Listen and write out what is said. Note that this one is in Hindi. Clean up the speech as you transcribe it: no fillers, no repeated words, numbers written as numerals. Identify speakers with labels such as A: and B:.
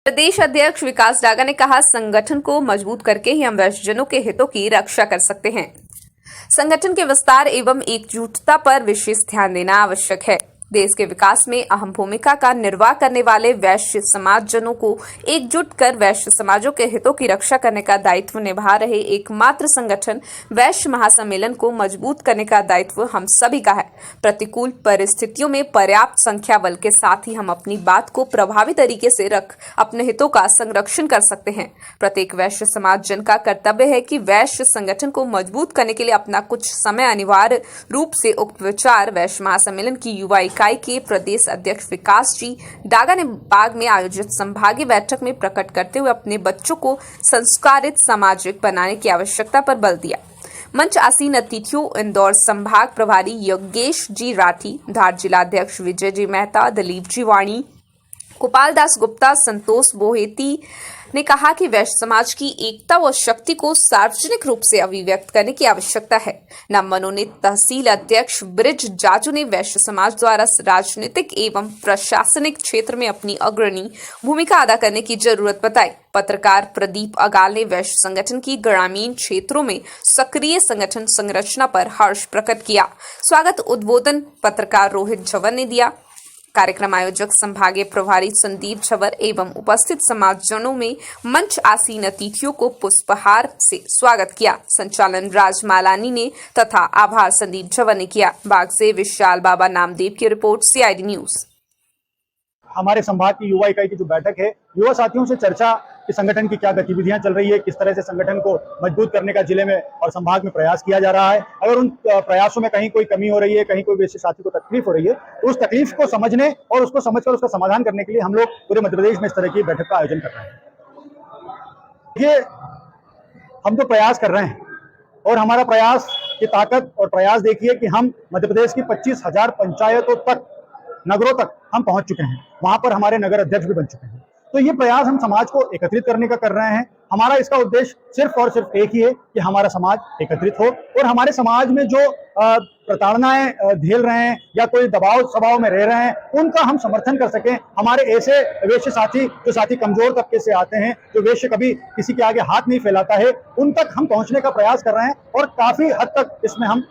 A: प्रदेश अध्यक्ष विकास डागा ने कहा, संगठन को मजबूत करके ही हम वैश्यजनों के हितों की रक्षा कर सकते हैं। संगठन के विस्तार एवं एकजुटता पर विशेष ध्यान देना आवश्यक है। देश के विकास में अहम भूमिका का निर्वाह करने वाले वैश्य समाजजनों को एकजुट कर वैश्य समाजों के हितों की रक्षा करने का दायित्व निभा रहे एकमात्र संगठन वैश्य महासम्मेलन को मजबूत करने का दायित्व हम सभी का है। प्रतिकूल परिस्थितियों में पर्याप्त संख्या बल के साथ ही हम अपनी बात को प्रभावी तरीके से रख अपने हितों का संरक्षण कर सकते हैं। प्रत्येक वैश्य समाजजन का कर्तव्य है कि वैश्य संगठन को मजबूत करने के लिए अपना कुछ समय अनिवार्य रूप से उक्त विचार वैश्य महासम्मेलन की युवा इकाई के प्रदेश अध्यक्ष विकास जी डागा ने बाग में आयोजित संभागीय बैठक में प्रकट करते हुए अपने बच्चों को संस्कारित सामाजिक बनाने की आवश्यकता पर बल दिया। मंच आसीन अतिथियों इंदौर संभाग प्रभारी योगेश जी राठी, धार जिलाध्यक्ष विजय जी मेहता, दिलीप जी वाणी, गोपाल दास गुप्ता, संतोष बोहेती ने कहा कि वैश्य समाज की एकता व शक्ति को सार्वजनिक रूप से अभिव्यक्त करने की आवश्यकता है। नवमनोनीत तहसील अध्यक्ष ब्रिज जाजू ने वैश्य समाज द्वारा राजनीतिक एवं प्रशासनिक क्षेत्र में अपनी अग्रणी भूमिका अदा करने की जरूरत बताई। पत्रकार प्रदीप अगाल ने वैश्य संगठन की ग्रामीण क्षेत्रों में सक्रिय संगठन संरचना पर हर्ष प्रकट किया। स्वागत उद्बोधन पत्रकार रोहित झवर ने दिया। कार्यक्रम आयोजक संभागीय प्रभारी संदीप झवर एवं उपस्थित समाजजनों में मंच आसीन अतिथियों को पुष्पहार से स्वागत किया। संचालन राज मालानी ने तथा आभार संदीप झवर ने किया। बाग से विशाल बाबा नामदेव की रिपोर्ट, CID न्यूज।
B: हमारे संभाग की युवा इकाई की जो बैठक है, युवा साथियों से चर्चा कि संगठन की क्या गतिविधियां चल रही है, किस तरह से संगठन को मजबूत करने का जिले में और संभाग में प्रयास किया जा रहा है। अगर उन प्रयासों में कहीं कोई कमी हो रही है, कहीं कोई वैश्य साथी को तकलीफ हो रही है, तो उस तकलीफ को समझने और उसको समझकर उसका समाधान करने के लिए हम लोग पूरे मध्य प्रदेश में इस तरह की बैठक का आयोजन कर रहे हैं। ये हम तो प्रयास कर रहे हैं और हमारा प्रयास की ताकत और प्रयास देखिए कि हम मध्य प्रदेश की 25,000 पंचायतों तक, नगरों तक हम पहुंच चुके हैं। वहां पर हमारे नगर अध्यक्ष भी बन चुके हैं। तो ये प्रयास हम समाज को एकत्रित करने का कर रहे हैं। हमारा इसका उद्देश्य सिर्फ और सिर्फ एक ही है कि हमारा समाज एकत्रित हो और हमारे समाज में जो प्रताड़नाएं झेल रहे हैं या कोई दबाव स्वभाव में रह रहे हैं, उनका हम समर्थन कर सकें। हमारे ऐसे वैश्य साथी जो साथी कमजोर तबके से आते हैं, जो वैश्य कभी किसी के आगे हाथ नहीं फैलाता है, उन तक हम पहुंचने का प्रयास कर रहे हैं और काफी हद तक इसमें हम